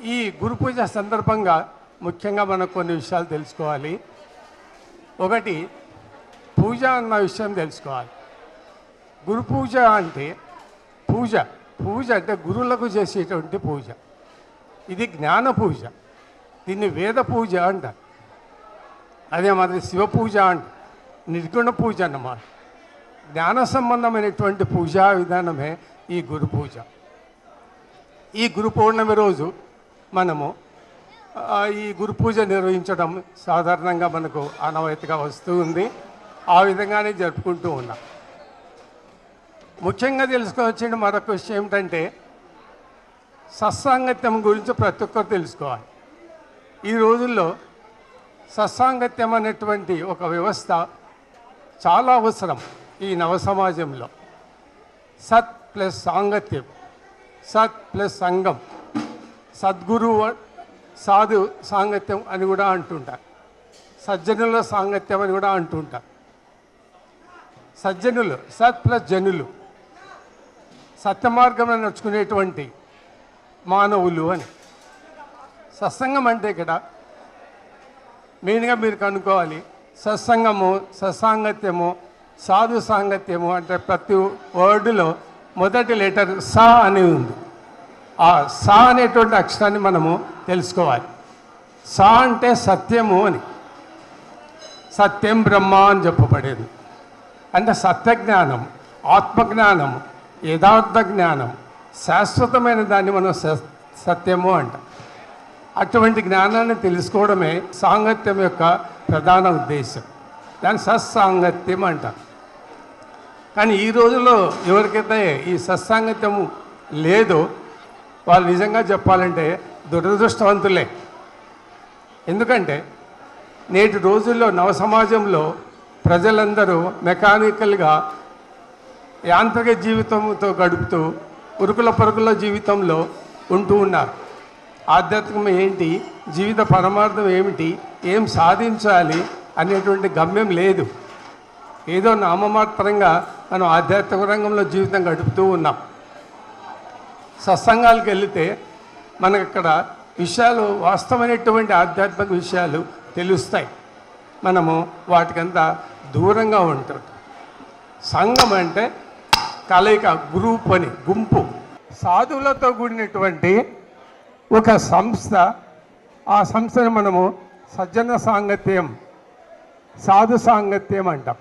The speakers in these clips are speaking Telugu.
ఈ గురు పూజ సందర్భంగా ముఖ్యంగా మనం కొన్ని విషయాలు తెలుసుకోవాలి. ఒకటి, పూజ అన్న విషయం తెలుసుకోవాలి. గురు పూజ అంటే పూజ అంటే గురువులకు చేసేటువంటి పూజ. ఇది జ్ఞాన పూజ, దీన్ని వేద పూజ అంటారు. అదే మరి శివ పూజ అంట, నిర్గుణ పూజ అన్నమాట. జ్ఞాన సంబంధమైనటువంటి పూజా విధానమే ఈ గురు పూజ. ఈ గురు పౌర్ణమి రోజు మనము ఈ గురు పూజ నిర్వహించడం సాధారణంగా మనకు ఆనవాయితీగా వస్తూ ఉంది. ఆ విధంగానే జరుపుకుంటూ ఉన్నాం. ముఖ్యంగా తెలుసుకోవాల్సిన మరొక విషయం ఏమిటంటే సత్సాంగత్యం గురించి ప్రతి ఒక్కరు తెలుసుకోవాలి. ఈ రోజుల్లో సత్సాంగత్యం అనేటువంటి ఒక వ్యవస్థ చాలా అవసరం ఈ నవ సమాజంలో. సత్ ప్లస్ సాంగత్యం, సత్ ప్లస్ సంఘం, సద్గురు సాధు సాంగత్యం అని కూడా అంటుంటారు. సజ్జనుల సాంగత్యం అని కూడా అంటుంటారు. సజ్జనులు సత్ ప్లస్ జనులు, సత్య మార్గంలో నడుచుకునేటువంటి మానవులు అని. సత్సంగం అంటే ఇక్కడ మెయిన్గా మీరు కనుక్కోవాలి. సత్సంగము, సత్సాంగత్యము, సాధు సాంగత్యము అంటే ప్రతి వర్డ్లో మొదటి లెటర్ సా అని ఉంది. ఆ సా అనేటువంటి అక్షరాన్ని మనము తెలుసుకోవాలి. సా అంటే సత్యము అని. సత్యం బ్రహ్మ అని చెప్పబడేది. అంటే సత్యజ్ఞానం, ఆత్మజ్ఞానం, యథార్థ జ్ఞానం, శాశ్వతమైన దాన్ని మనం సత్యము అంటాం. అటువంటి జ్ఞానాన్ని తెలుసుకోవడమే సాంగత్యం యొక్క ప్రధాన ఉద్దేశం. దాన్ని సత్సాంగత్యం అంటాం. కానీ ఈ రోజుల్లో ఎవరికైతే ఈ సత్సాంగత్యం లేదో వాళ్ళు నిజంగా చెప్పాలంటే దురదృష్టవంతులే. ఎందుకంటే నేటి రోజుల్లో నవ సమాజంలో ప్రజలందరూ మెకానికల్గా యాంత్రిక జీవితంతో గడుపుతూ ఉరుకుల పరుగుల జీవితంలో ఉంటూ ఉన్నారు. ఆధ్యాత్మికం ఏంటి, జీవిత పరమార్థం ఏమిటి, ఏం సాధించాలి అనేటువంటి గమ్యం లేదు. ఏదో నామమాత్రంగా మనం ఆధ్యాత్మిక రంగంలో జీవితం గడుపుతూ ఉన్నాం. సత్సంగాలకు వెళితే మనకు అక్కడ విషయాలు, వాస్తవమైనటువంటి ఆధ్యాత్మిక విషయాలు తెలుస్తాయి. మనము వాటికంతా దూరంగా ఉంటాం. సంఘం అంటే కలయిక, గ్రూప్ అని, గుంపు, సాధువులతో కూడినటువంటి ఒక సంస్థ. ఆ సంస్థను మనము సజ్జన సాంగత్యం, సాధు సాంగత్యం అంటాం.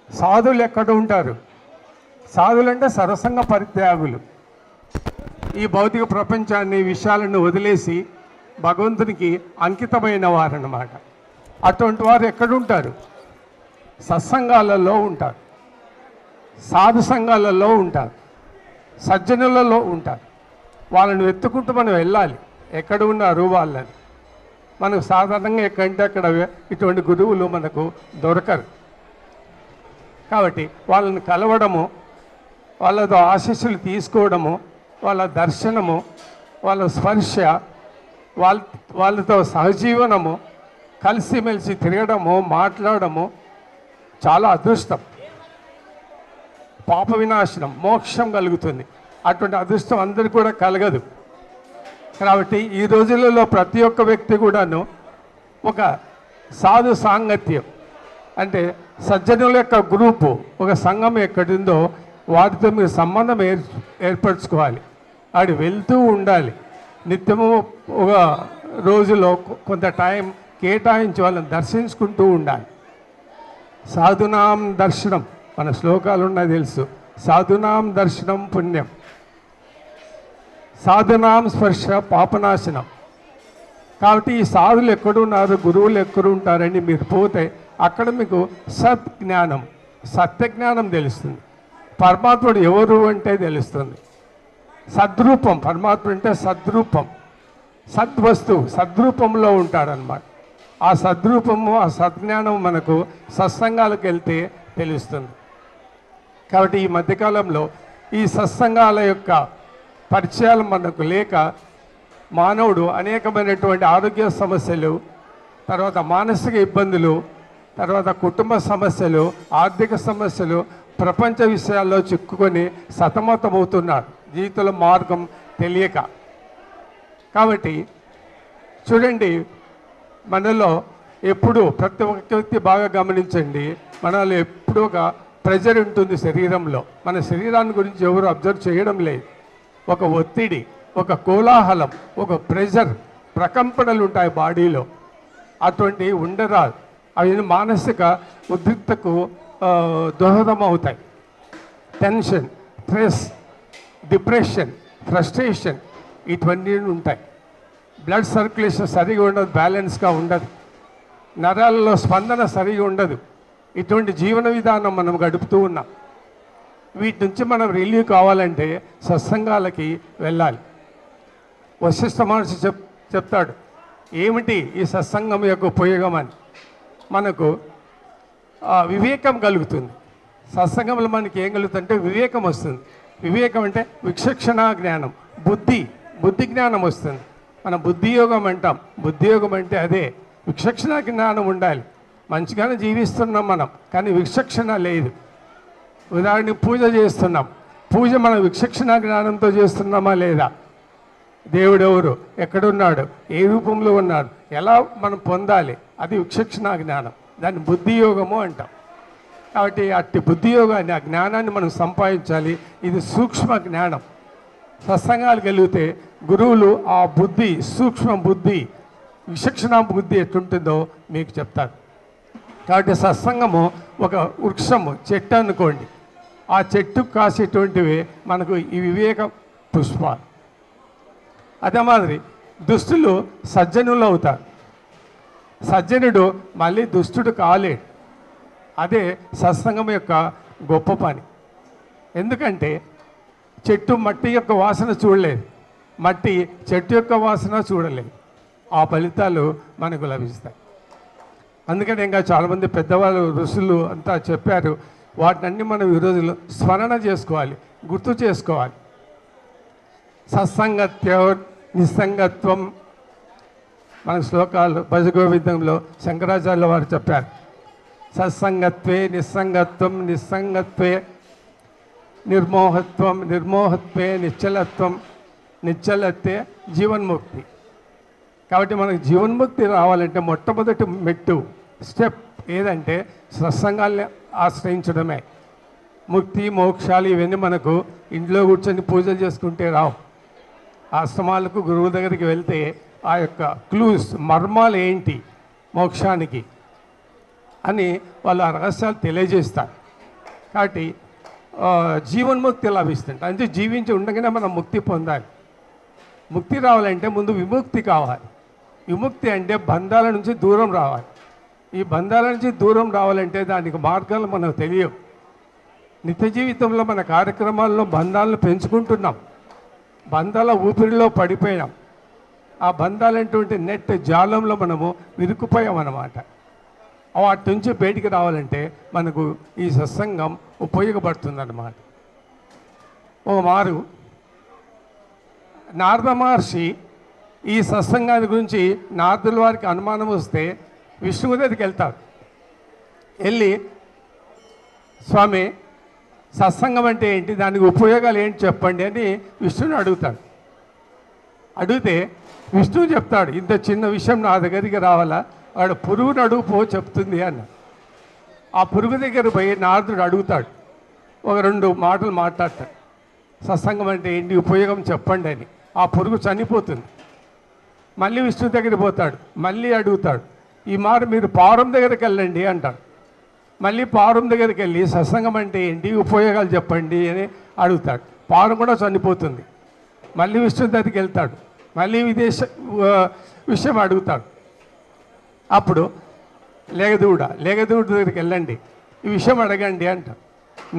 సాధువులు ఎక్కడ ఉంటారు? సాధువులు అంటే సర్వసంగ పరిత్యాగులు. ఈ భౌతిక ప్రపంచాన్ని, విషయాలను వదిలేసి భగవంతునికి అంకితమైన వారన్నమాట. అటువంటి వారు ఎక్కడుంటారు? సత్సంగాలలో ఉంటారు, సాధు సంఘాలలో ఉంటారు, సజ్జనులలో ఉంటారు. వాళ్ళని వెతుక్కుంటూ మనం వెళ్ళాలి. ఎక్కడ ఉన్నారు వాళ్ళని. మనకు సాధారణంగా ఎక్కడంటే అక్కడ ఇటువంటి గురువులు మనకు దొరకరు. కాబట్టి వాళ్ళని కలవడము, వాళ్ళతో ఆశీస్సులు తీసుకోవడము, వాళ్ళ దర్శనము, వాళ్ళ స్పర్శ, వాళ్ళతో సహజీవనము, కలిసిమెలిసి తిరగడము, మాట్లాడము చాలా అదృష్టం. పాప వినాశనం, మోక్షం కలుగుతుంది. అటువంటి అదృష్టం అందరికీ కూడా కలగదు. కాబట్టి ఈ రోజులలో ప్రతి ఒక్క వ్యక్తి కూడాను ఒక సాధు సాంగత్యం అంటే సజ్జనుల యొక్క గ్రూపు, ఒక సంఘం ఎక్కడుందో వాటితో మీరు సంబంధం ఏర్పరచుకోవాలి. వాడు వెళ్తూ ఉండాలి. నిత్యము ఒక రోజులో కొంత టైం కేటాయించి వాళ్ళని దర్శించుకుంటూ ఉండాలి. సాధునాం దర్శనం, మన శ్లోకాలు ఉన్నాయి తెలుసు. సాధునాం దర్శనం పుణ్యం, సాధునాం స్పర్శ పాపనాశనం. కాబట్టి ఈ సాధులు ఎక్కడున్నారు, గురువులు ఎక్కడుంటారని మీరు పోతే అక్కడ మీకు సత్జ్ఞానం, సత్యజ్ఞానం తెలుస్తుంది. పరమాత్ముడు ఎవరు అంటే తెలుస్తుంది. సద్రూపం, పరమాత్ముడు అంటే సద్రూపం, సద్వస్తువు, సద్రూపంలో ఉంటాడనమాట. ఆ సద్రూపము, ఆ సద్జ్ఞానం మనకు సత్సంగాలకు వెళ్తే తెలుస్తుంది. కాబట్టి ఈ మధ్యకాలంలో ఈ సత్సంగాల యొక్క పరిచయాలు మనకు లేక మానవుడు అనేకమైనటువంటి ఆరోగ్య సమస్యలు, తర్వాత మానసిక ఇబ్బందులు, తర్వాత కుటుంబ సమస్యలు, ఆర్థిక సమస్యలు, ప్రపంచ విషయాల్లో చిక్కుకొని సతమతమవుతున్నారు జీవితంలో మార్గం తెలియక. కాబట్టి చూడండి, మనలో ఎప్పుడు ప్రతి ఒక్క వ్యక్తి బాగా గమనించండి, మనలో ఎప్పుడూ ఒక ప్రెజర్ ఉంటుంది శరీరంలో. మన శరీరాన్ని గురించి ఎవరు అబ్జర్వ్ చేయడం లేదు. ఒక ఒత్తిడి, ఒక కోలాహలం, ఒక ప్రెజర్, ప్రకంపనలు ఉంటాయి బాడీలో. అటువంటి ఉండరాదు. అవి మానసిక ఉద్రిక్తకు దోహదం అవుతాయి. టెన్షన్, స్ట్రెస్, డిప్రెషన్, ఫ్రస్ట్రేషన్ ఇటువంటి ఉంటాయి. బ్లడ్ సర్క్యులేషన్ సరిగా ఉండదు, బ్యాలెన్స్గా ఉండదు, నరాలలో స్పందన సరిగా ఉండదు. ఇటువంటి జీవన విధానం మనం గడుపుతూ ఉన్నాం. వీటి నుంచి మనం రిలీవ్ కావాలంటే సత్సంగాలకి వెళ్ళాలి. వశిష్ఠ మహర్షి చెప్తాడు ఏమిటి ఈ సత్సంగం యొక్క ఉపయోగం అని. మనకు వివేకం కలుగుతుంది. సత్సంగంలో మనకి ఏం కలుగుతుందంటే వివేకం వస్తుంది. వివేకం అంటే విచక్షణ జ్ఞానం, బుద్ధి జ్ఞానం వస్తుంది. మనం బుద్ధియోగం అంటాం. బుద్ధియోగం అంటే అదే, విచక్షణ జ్ఞానం ఉండాలి. మంచిగానే జీవిస్తున్నాం మనం, కానీ విచక్షణ లేదు. ఉదాహరణకి పూజ చేస్తున్నాం. పూజ మనం విచక్షణ జ్ఞానంతో చేస్తున్నామా లేదా? దేవుడు ఎవరు, ఎక్కడున్నాడు, ఏ రూపంలో ఉన్నాడు, ఎలా మనం పొందాలి, అది విచక్షణ జ్ఞానం. దాన్ని బుద్ధియోగము అంటాం. కాబట్టి అట్టి బుద్ధియోగాన్ని, ఆ జ్ఞానాన్ని మనం సంపాదించాలి. ఇది సూక్ష్మ జ్ఞానం. సత్సంగాలు కలిగితే గురువులు ఆ బుద్ధి, సూక్ష్మ బుద్ధి, విచక్షణ బుద్ధి ఎట్లుంటుందో మీకు చెప్తారు. కాబట్టి సత్సంగము ఒక వృక్షము, చెట్టు అనుకోండి. ఆ చెట్టుకు కాసేటువంటివి మనకు ఈ వివేక పుష్పాలు. అదే మాదిరి దుష్టులు సజ్జనులు అవుతారు. సజ్జనుడు మళ్ళీ దుష్టుడు కాలేడు. అదే సత్సంగం యొక్క గొప్ప పని. ఎందుకంటే చెట్టు మట్టి యొక్క వాసన చూడలేదు, మట్టి చెట్టు యొక్క వాసన చూడలేదు. ఆ ఫలితాలు మనకు లభిస్తాయి. అందుకని ఇంకా చాలామంది పెద్దవాళ్ళు, ఋషులు అంతా చెప్పారు. వాటినన్నీ మనం ఈరోజు స్మరణ చేసుకోవాలి, గుర్తు చేసుకోవాలి. సత్సంగత్యో నిస్సంగత్వం. మన శ్లోకాలు భజగోవిందంలో శంకరాచార్యుల వారు చెప్పారు. సత్సంగత్వే నిస్సంగత్వం, నిస్సంగత్వే నిర్మోహత్వం, నిర్మోహత్వే నిశ్చలత్వం, నిశ్చలత్వే జీవన్ముక్తి. కాబట్టి మనకు జీవన్ముక్తి రావాలంటే మొట్టమొదటి మెట్టు, స్టెప్ ఏదంటే సత్సంగాల్ని ఆశ్రయించడమే. ముక్తి, మోక్షాలు ఇవన్నీ మనకు ఇంట్లో కూర్చొని పూజలు చేసుకుంటే రావు. ఆశ్రమాలకు, గురువు దగ్గరికి వెళ్తే ఆ యొక్క క్లూస్, మర్మాలు ఏంటి మోక్షానికి అని వాళ్ళు ఆ రహస్యాలు తెలియజేస్తారు. కాబట్టి జీవన్ముక్తి లభిస్తుంది. అంటే జీవించి ఉండగానే మనం ముక్తి పొందాలి. ముక్తి రావాలంటే ముందు విముక్తి కావాలి. విముక్తి అంటే బంధాల నుంచి దూరం రావాలి. ఈ బంధాల నుంచి దూరం రావాలంటే దానికి మార్గాలు మనకు తెలియవు. నిత్య జీవితంలో మన కార్యక్రమాల్లో బంధాలను పెంచుకుంటున్నాం, బంధాల ఊపిరిలో పడిపోయాం. ఆ బంధాలైనటువంటి నెట్ జాలంలో మనము విరుక్కుపోయాం అన్నమాట. వాటి నుంచి బయటికి రావాలంటే మనకు ఈ సత్సంగం ఉపయోగపడుతుందన్నమాట. ఓ మారు నారద మహర్షి ఈ సత్సంగాన్ని గురించి నారదుల వారికి అనుమానం వస్తే విష్ణువు దగ్గరికి వెళ్తారు. వెళ్ళి స్వామి సత్సంగం అంటే ఏంటి, దానికి ఉపయోగాలు ఏంటి చెప్పండి అని విష్ణువుని అడుగుతాడు. అడిగితే విష్ణువు చెప్తాడు, ఇంత చిన్న విషయం నా దగ్గరికి రావాలా, వాడు పురుగును అడుగుపో చెప్తుంది అన్న. ఆ పురుగు దగ్గర పోయి నారదుడు అడుగుతాడు, ఒక 2 మాటలు మాట్లాడతాడు. సత్సంగం అంటే ఏంటి, ఉపయోగం చెప్పండి అని. ఆ పురుగు చనిపోతుంది. మళ్ళీ విష్ణు దగ్గరికి పోతాడు, మళ్ళీ అడుగుతాడు, ఈ మారు మీరు పావురం దగ్గరికి వెళ్ళండి అంటాడు. మళ్ళీ పావురం దగ్గరికి వెళ్ళి సత్సంగం అంటే ఏంటి, ఉపయోగాలు చెప్పండి అని అడుగుతాడు. పావురం కూడా చనిపోతుంది. మళ్ళీ విష్ణు దగ్గరికి వెళ్తాడు, మళ్ళీ విషయం అడుగుతాడు. అప్పుడు లేగదూడ దగ్గరికి వెళ్ళండి, ఈ విషయం అడగండి అంటాడు.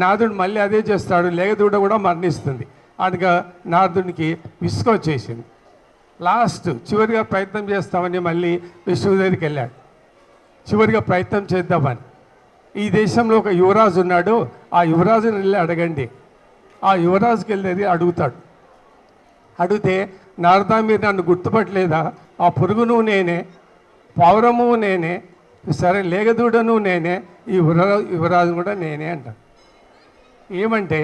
నారదుడు మళ్ళీ అదే చేస్తాడు. లేగదూడ కూడా మరణిస్తుంది. అందుక నారదునికి విసుగు వచ్చేసింది. చివరిగా ప్రయత్నం చేస్తామని మళ్ళీ విష్ణువు దగ్గరికి వెళ్ళాడు. చివరిగా ప్రయత్నం చేద్దామని. ఈ దేశంలో ఒక యువరాజు ఉన్నాడు, ఆ యువరాజుని వెళ్ళి అడగండి. ఆ యువరాజుకి వెళ్ళేది అడుగుతాడు. అడిగితే నారదా, మీరు నన్ను గుర్తుపట్టలేదా, ఆ పురుగును నేనే, పావురము నేనే, సరే లేగదూడను నేనే, ఈ యువరాజు కూడా నేనే అంటాడు. ఏమంటే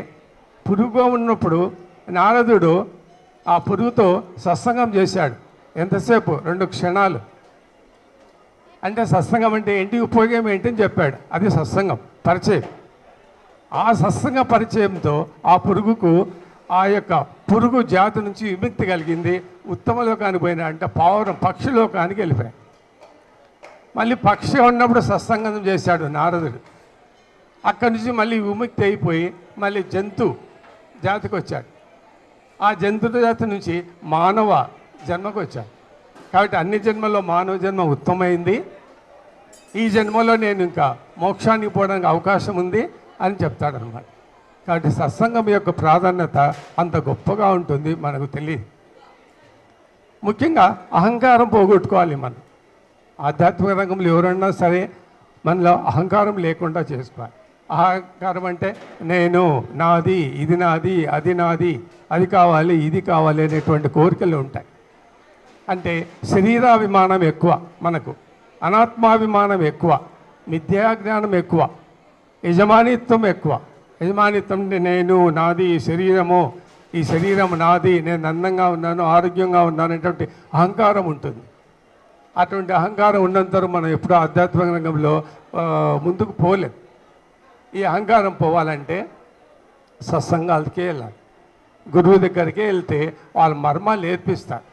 పురుగుగా ఉన్నప్పుడు నారదుడు ఆ పురుగుతో సత్సంగం చేశాడు. ఎంతసేపు? 2 క్షణాలు. అంటే సత్సంగం అంటే ఏంటి, ఉపయోగం ఏంటి అని చెప్పాడు. అది సత్సంగం పరిచయం. ఆ సత్సంగ పరిచయంతో ఆ పురుగుకు ఆ యొక్క పురుగు జాతి నుంచి విముక్తి కలిగింది. ఉత్తమ లోకానికి పోయినా అంటే పావురం పక్షి లోకానికి వెళ్ళిపోయాయి. మళ్ళీ పక్షి ఉన్నప్పుడు సత్సంగం చేశాడు నారదుడు. అక్కడి నుంచి మళ్ళీ విముక్తి అయిపోయి మళ్ళీ జంతు జాతికి వచ్చాడు. ఆ జంతు జాతి నుంచి మానవ జన్మకు వచ్చాడు. కాబట్టి అన్ని జన్మల్లో మానవ జన్మ ఉత్తమైంది. ఈ జన్మలో నేను ఇంకా మోక్షానికి పోవడానికి అవకాశం ఉంది అని చెప్తాడనమాట. కాబట్టి సత్సంగం యొక్క ప్రాధాన్యత అంత గొప్పగా ఉంటుంది, మనకు తెలియదు. ముఖ్యంగా అహంకారం పోగొట్టుకోవాలి. మనం ఆధ్యాత్మిక రంగంలో ఎవరన్నా సరే మనలో అహంకారం లేకుండా చేసుకోవాలి. అహంకారం అంటే నేను, నాది, ఇది నాది, అది నాది, అది కావాలి, ఇది కావాలి అనేటువంటి కోరికలు ఉంటాయి. అంటే శరీరాభిమానం ఎక్కువ, మనకు అనాత్మాభిమానం ఎక్కువ, మిథ్యాజ్ఞానం ఎక్కువ, యజమానిత్వం ఎక్కువ. యజమానిత్వం అంటే నేను, నాది, శరీరము, ఈ శరీరం నాది, నేను అందంగా ఉన్నాను, ఆరోగ్యంగా ఉన్నాను అనేటువంటి అహంకారం ఉంటుంది. అటువంటి అహంకారం ఉన్నంత మనం ఎప్పుడూ ఆధ్యాత్మిక రంగంలో ముందుకు పోలేం. ఈ అహంకారం పోవాలంటే సత్సంగాలకే వెళ్ళాలి, గురువు దగ్గరికే వెళ్తే వాళ్ళ మర్మాలు నేర్పిస్తారు.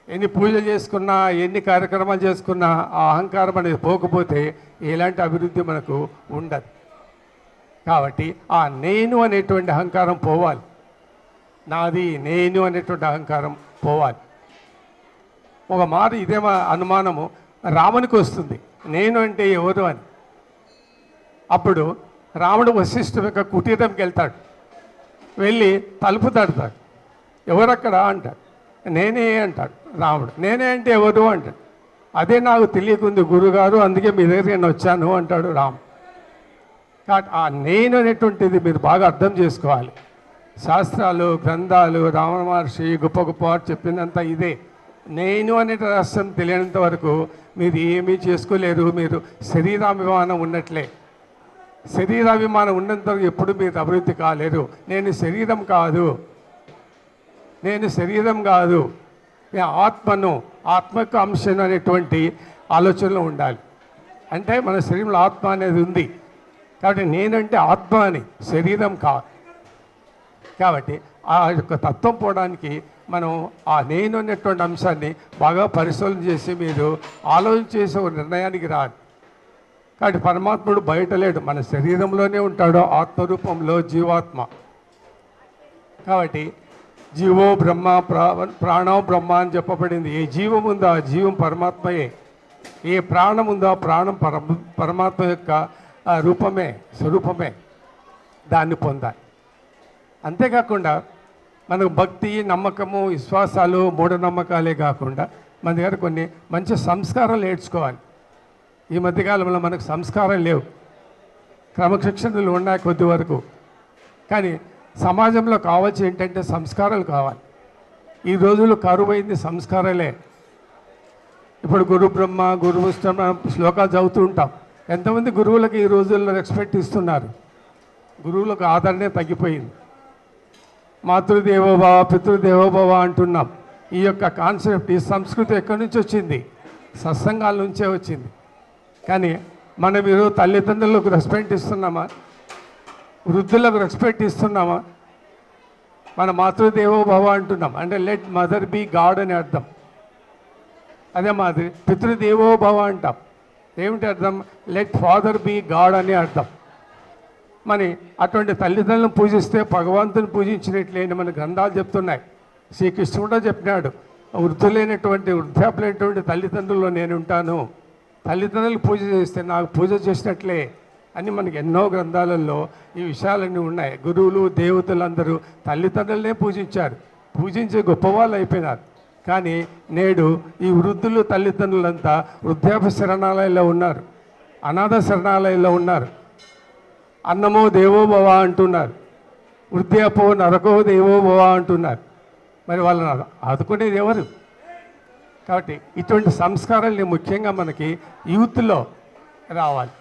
ఎన్ని పూజలు చేసుకున్నా, ఎన్ని కార్యక్రమాలు చేసుకున్నా ఆ అహంకారం అనేది పోకపోతే ఎలాంటి అభివృద్ధి మనకు ఉండదు. కాబట్టి ఆ నేను అనేటువంటి అహంకారం పోవాలి. నాది, నేను అనేటువంటి అహంకారం పోవాలి. ఒక మాట ఇదే అనుమానము రామునికి వస్తుంది, నేను అంటే ఎవరు అని. అప్పుడు రాముడు వశిష్ఠుని యొక్క కుటీరంకి వెళ్తాడు. వెళ్ళి తలుపు తడతాడు. ఎవరక్కడ అంటాడు. నేనే అంటాడు రాముడు. నేనే అంటే ఎవరు అంటాడు. అదే నాకు తెలియకుంది గురుగారు, అందుకే మీ దగ్గరికి నేను వచ్చాను అంటాడు రాముడు. కాబట్టి ఆ నేను అనేటువంటిది మీరు బాగా అర్థం చేసుకోవాలి. శాస్త్రాలు, గ్రంథాలు, రావణ మహర్షి గొప్ప గొప్ప వారు చెప్పిందంతా ఇదే. నేను అనే రహస్యం తెలియనంత వరకు మీరు ఏమీ చేసుకోలేరు. మీరు శరీరాభిమానం ఉన్నట్లే. శరీరాభిమానం ఉన్నంత వరకు ఎప్పుడు మీరు అభివృద్ధి కాలేరు. నేను శరీరం కాదు, నేను శరీరం కాదు, నేను ఆత్మను, ఆత్మక అంశం అనేటువంటి ఆలోచనలో ఉండాలి. అంటే మన శరీరంలో ఆత్మ అనేది ఉంది. కాబట్టి నేనంటే ఆత్మ అని, శరీరం కాదు. కాబట్టి ఆ యొక్క తత్వం పోవడానికి మనం ఆ నేను అనేటువంటి అంశాన్ని బాగా పరిశోధన చేసి మీరు ఆలోచన చేసే ఒక నిర్ణయానికి రాదు. కాబట్టి పరమాత్ముడు బయట లేడు, మన శరీరంలోనే ఉంటాడు, ఆత్మరూపంలో జీవాత్మ. కాబట్టి జీవో బ్రహ్మ, ప్రాణం బ్రహ్మ అని చెప్పబడింది. ఏ జీవం ఉందో ఆ జీవం పరమాత్మయే, ఏ ప్రాణం ఉందో ఆ ప్రాణం పరమాత్మ యొక్క రూపమే, స్వరూపమే. దాన్ని పొందాలి. అంతేకాకుండా మనకు భక్తి, నమ్మకము, విశ్వాసాలు, మూఢనమ్మకాలే కాకుండా మన దగ్గర కొన్ని మంచి సంస్కారాలు నేర్చుకోవాలి. ఈ మధ్యకాలంలో మనకు సంస్కారం లేవు, క్రమశిక్షణలు ఉన్నాయి కొద్ది వరకు. కానీ సమాజంలో కావాల్సి ఏంటంటే సంస్కారాలు కావాలి. ఈ రోజుల్లో కరువైంది సంస్కారాలే. ఇప్పుడు గురు బ్రహ్మ, గురు విష్ణు శ్లోకాలు చదువుతూ ఉంటాం. ఎంతమంది గురువులకు ఈ రోజుల్లో రెస్పెక్ట్ ఇస్తున్నారు? గురువులకు ఆదరణే తగ్గిపోయింది. మాతృదేవోభవ, పితృదేవోభవ అంటున్నాం. ఈ యొక్క కాన్సెప్ట్, ఈ సంస్కృతి ఎక్కడి నుంచి వచ్చింది? సత్సంగాల నుంచే వచ్చింది. కానీ మనం ఈరోజు తల్లిదండ్రులకు రెస్పెక్ట్ ఇస్తున్నామా? వృద్ధులకు రెస్పెక్ట్ ఇస్తున్నామా? మన మాతృదేవోభవ అంటున్నాం. అంటే లెట్ మదర్ బీ గాడ్ అని అర్థం. అదే మాదిరి పితృదేవోభవ అంటాం. ఏమిటి అర్థం? లెట్ ఫాదర్ బీ గాడ్ అని అర్థం. మరి అటువంటి తల్లిదండ్రులను పూజిస్తే భగవంతుని పూజించినట్లే మన గ్రంథాలు చెప్తున్నాయి. శ్రీకృష్ణుడు కూడా చెప్పినాడు, వృద్ధులైనటువంటి, వృద్ధాపులైనటువంటి తల్లిదండ్రుల్లో నేను ఉంటాను, తల్లిదండ్రులు పూజ చేస్తే నాకు పూజ చేసినట్లే అని మనకి ఎన్నో గ్రంథాలలో ఈ విషయాలన్నీ ఉన్నాయి. గురువులు, దేవతలందరూ తల్లిదండ్రులనే పూజించారు, పూజించే గొప్పవాళ్ళు అయిపోయినారు. కానీ నేడు ఈ వృద్ధులు, తల్లిదండ్రులంతా వృద్ధాప్య శరణాలయాల్లో ఉన్నారు, అనాథ శరణాలయాల్లో ఉన్నారు. అన్నమో దేవోభవ అంటున్నారు, వృద్ధాపో నరకో దేవోభవ అంటున్నారు. మరి వాళ్ళని ఆదుకునేది ఎవరు? కాబట్టి ఇటువంటి సంస్కారాలు ముఖ్యంగా మనకి యూత్లో రావాలి.